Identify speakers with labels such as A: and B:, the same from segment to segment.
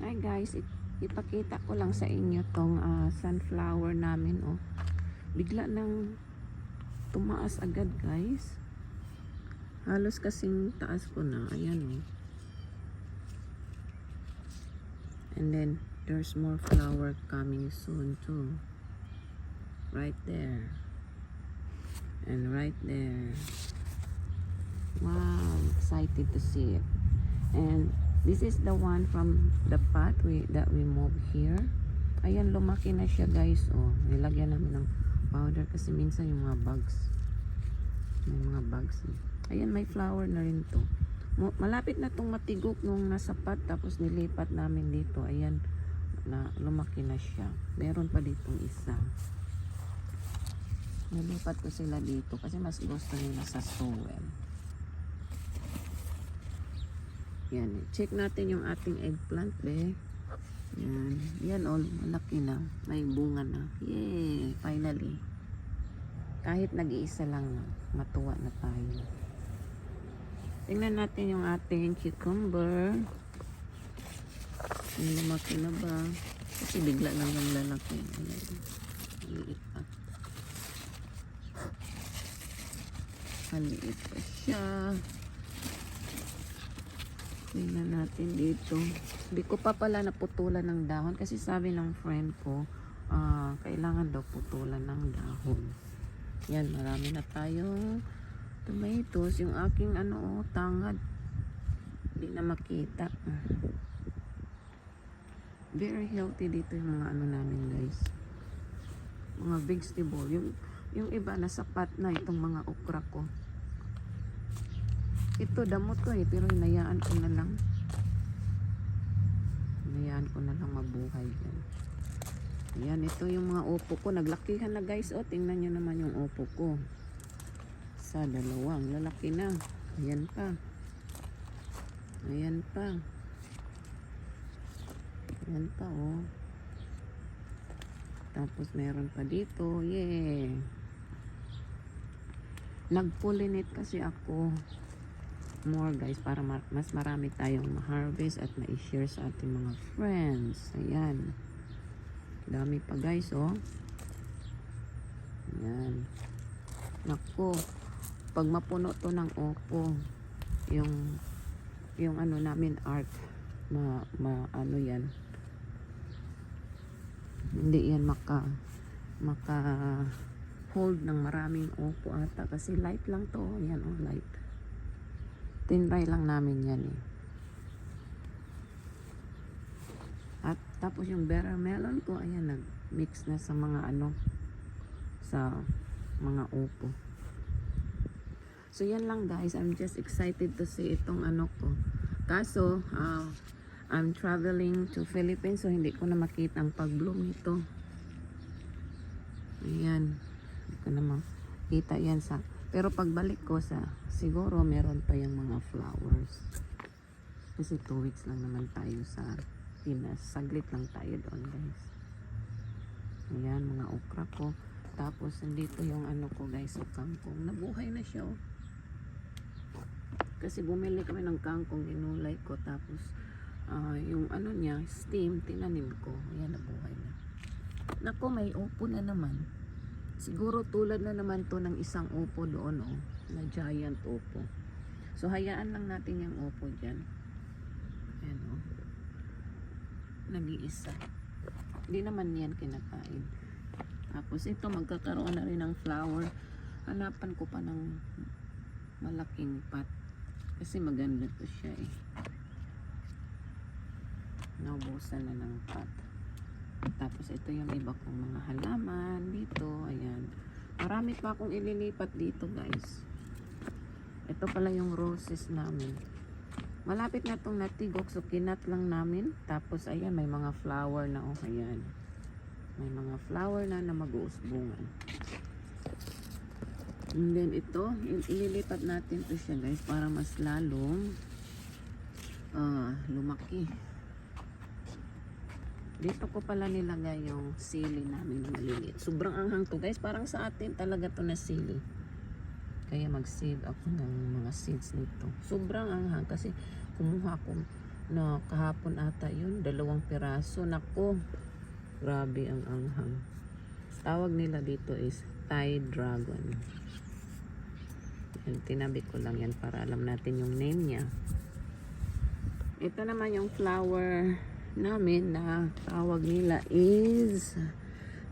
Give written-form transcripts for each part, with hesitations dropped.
A: Hi guys, ipakita ko lang sa inyo tong sunflower namin, oh. Bigla nang tumaas agad, guys. Halos kasing taas ko na. Ayan, oh. And then there's more flower coming soon too. Right there. And right there. Wow, excited to see it. And this is the one from the pot that we moved here. Ayan, lumaki na siya, guys. Oh, nilagyan namin ng powder kasi minsan yung mga bugs. May mga bugs. Ayan, may flower na rin to. Malapit na tong matigok nung nasa pot, tapos nilipat namin dito. Ayan, na lumaki na siya. Meron pa ditong isa. Nilipat ko sila dito kasi mas gusto nila sa soil. Yan, check natin yung ating eggplant, be. Yan, yan all, malaki na. May bunga na. Yay, finally. Kahit nag-iisa lang na, matuwa na tayo. Tingnan natin yung ating cucumber. Lumaki na ba? Kasi bigla lang yung lalaki. Maliit pa. Maliit pa siya. Tingnan natin dito. Hindi ko pa pala naputulan ng dahon kasi sabi ng friend ko, kailangan daw putulan ng dahon. Yan, marami na tayong tomatoes. Yung aking tangad. Hindi na makita. Very healthy dito yung mga namin, guys. Mga vegetable. Yung iba nasa pot na itong mga okra ko. Ito, damot ko pero hinayaan ko na lang. Hinayaan ko na lang mabuhay yan. Ayan, ito yung mga upo ko. Naglakihan na, guys. O, tingnan nyo naman yung upo ko. Sa dalawang. Lalaki na. Ayan pa. Ayan pa. Ayan pa, oh. Tapos, meron pa dito. Yeah. Nag-pollinate kasi ako more, guys, para mas marami tayong ma-harvest at ma-share sa ating mga friends. Ayan, dami pa, guys, oh. Ayan, naku, pag mapuno to ng opo, yung namin art, yan, hindi yan maka hold ng maraming opo ata kasi light lang to. Ayan, oh, light. Tinry lang namin yan, eh. At tapos yung watermelon ko, ayan, nag-mix na sa mga sa mga upo. So yan lang, guys. I'm just excited to see itong ko. Kaso, I'm traveling to Philippines, so hindi ko na makita ang pag-bloom nito. Ayan. Hindi ko na makita yan sa... Pero pagbalik ko siguro meron pa yung mga flowers. Kasi 2 weeks lang naman tayo sa Pinas. Saglit lang tayo doon, guys. Ayan, mga okra ko. Tapos, nandito yung ko, guys, yung kangkong. Nabuhay na siya, oh. Kasi bumili kami ng kangkong, inulay ko. Tapos, yung niya, steam, tinanim ko. Ayan, nabuhay na. Naku, may upo na naman. Siguro tulad na naman to ng isang upo doon, oh, na giant upo. So hayaan lang natin yung upo dyan. Ayan, oh. Nag-iisa. Hindi naman yan kinakain. Tapos ito, magkakaroon na rin ng flower. Hanapan ko pa ng malaking pot. Kasi maganda to siya, eh. Naubusan na ng pot. Tapos ito yung iba kong mga halaman dito. Ayan. Marami pa akong ililipat dito, guys. Ito pala yung roses namin. Malapit na itong natigok. So kinat lang namin. Tapos ayan, may mga flower na, oh. Ayan. May mga flower na mag-uusbungan. And then ito, ililipat natin to siya, guys, para mas lalong lumaki. Dito ko pala nilagay yung sili namin maliliit. Sobrang anghang to, guys. Parang sa atin talaga to na sili. Kaya mag-save ako ng mga seeds nito. Sobrang anghang kasi kumuha ko No, kahapon ata yun. 2 piraso. Nako. Grabe ang anghang. Tawag nila dito is Thai Dragon. Yan, tinabi ko lang yan para alam natin yung name niya. Ito naman yung flower namin na tawag nila is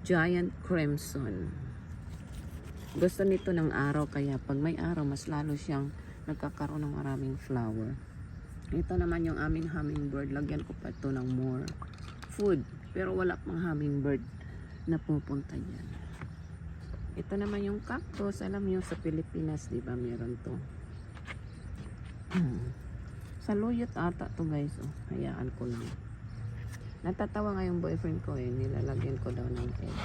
A: Giant Crimson. Gusto nito ng araw, kaya pag may araw mas lalo siyang nagkakaroon ng maraming flower. Ito naman yung aming hummingbird. Lagyan ko pa ito ng more food, pero wala pang hummingbird na pupunta dyan. Ito naman yung cactus. Alam niyo sa Pilipinas, di ba meron to? Sa luyot ata to guys. Oh, hayaan ko lang. Natatawa nga yung boyfriend ko nilalagyan ko daw ng egg.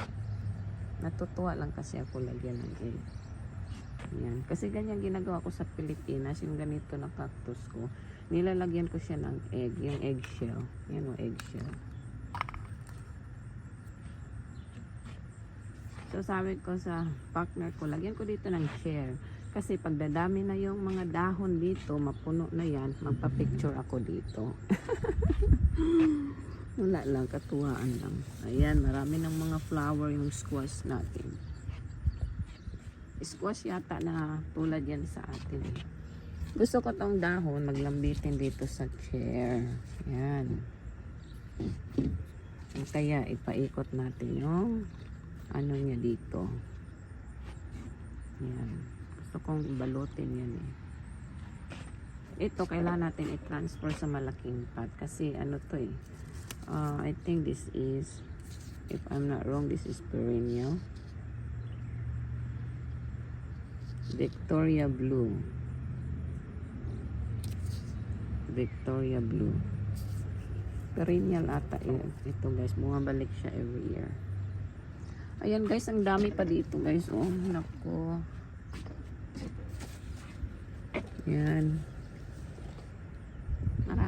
A: Natutuwa lang kasi ako lagyan ng egg. Yan. Kasi ganyan ginagawa ko sa Pilipinas, yung ganito na cactus ko. Nilalagyan ko siya ng egg, yung eggshell. Yan o, eggshell. So sabi ko sa partner ko, lagyan ko dito ng share. Kasi pag dadami na yung mga dahon dito, mapuno na yan, magpa-picture ako dito. Wala lang, katuwaan lang. Ayan, marami ng mga flower yung squash natin. Squash yata na tulad yan sa atin. Gusto ko tong dahon, maglambitin dito sa chair. Ayan. Kaya ipaikot natin yung ano niya dito. Ayan. Gusto kong balutin yan eh. Ito, kailangan natin i-transfer sa malaking pot. Kasi ano to eh. I think this is, if I'm not wrong, this is perennial. Victoria Blue. Victoria Blue. Perennial ata ito guys. Bumabalik siya every year. Ayan guys, ang dami pa dito guys. Oh, nako. Yan.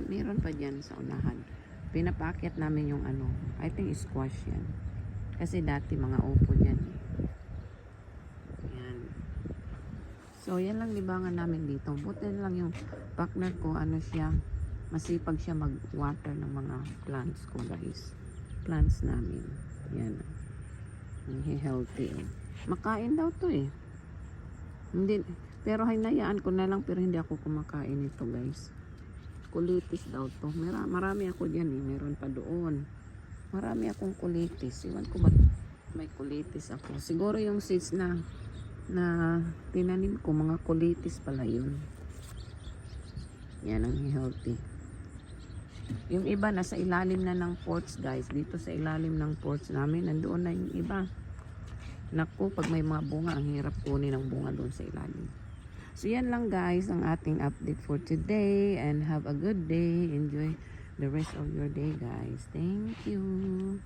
A: Meron pa dyan sa unahan. Pinapakit namin yung ano. I think squash yan. Kasi dati mga upo dyan eh. Yan. So, yan lang libangan namin dito. Buti lang yung partner ko, ano siya, masipag siya mag-water ng mga plants ko guys. Plants namin. Yan. Healthy. Oh. Makain daw to eh. Hindi, pero hinayaan ko na lang, pero hindi ako kumakain ito guys. Kulitis daw to. Marami ako dyan eh. Meron pa doon. Marami akong kulitis. Iwan ko ba't may kulitis ako. Siguro yung seeds na tinanim ko, mga kulitis pala yun. Yan ang healthy. Yung iba nasa ilalim na ng porch guys. Dito sa ilalim ng porch namin, nandoon na yung iba. Naku, pag may mga bunga, ang hirap kunin ang bunga doon sa ilalim. So yan lang guys ang ating update for today, and have a good day. Enjoy the rest of your day guys. Thank you.